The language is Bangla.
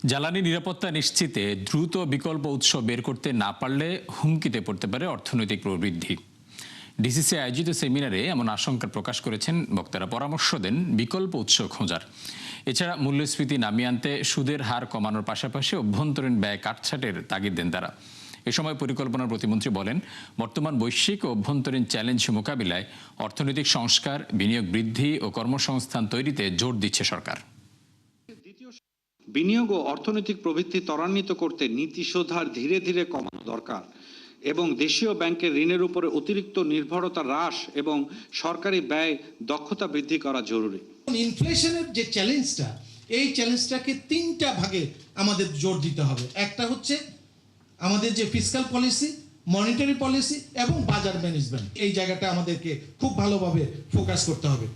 জ্বালানি নিরাপত্তা নিশ্চিতে দ্রুত বিকল্প উৎস বের করতে না পারলে হুমকিতে পড়তে পারে অর্থনৈতিক প্রবৃদ্ধি। ডিসিসি আয়োজিত সেমিনারে এমন আশঙ্কা প্রকাশ করেছেন বক্তারা। পরামর্শ দেন বিকল্প উৎস খোঁজার। এছাড়া মূল্যস্ফীতি নামিয়ে আনতে সুদের হার কমানোর পাশাপাশি অভ্যন্তরীণ ব্যয় কাটছাটের তাগিদ দেন তারা। এ সময় পরিকল্পনা প্রতিমন্ত্রী বলেন, বর্তমান বৈশ্বিক ও অভ্যন্তরীণ চ্যালেঞ্জ মোকাবিলায় অর্থনৈতিক সংস্কার, বিনিয়োগ বৃদ্ধি ও কর্মসংস্থান তৈরিতে জোর দিচ্ছে সরকার। বিনিয়োগ ও অর্থনৈতিক প্রবৃদ্ধি ত্বরান্বিত করতে নীতি সুধার ধীরে ধীরে কমানো দরকার এবং দেশীয় ব্যাংকের ঋণের উপরে অতিরিক্ত নির্ভরতা হ্রাস এবং সরকারি ব্যয় দক্ষতা বৃদ্ধি করা জরুরি। ইনফ্লেশনের যে চ্যালেঞ্জটা, এই চ্যালেঞ্জটাকে তিনটা ভাগে আমাদের জোর দিতে হবে। একটা হচ্ছে আমাদের যে ফিসক্যাল পলিসি, মনিটারি পলিসি এবং বাজার ম্যানেজমেন্ট। এই জায়গাটা আমাদেরকে খুব ভালোভাবে ফোকাস করতে হবে।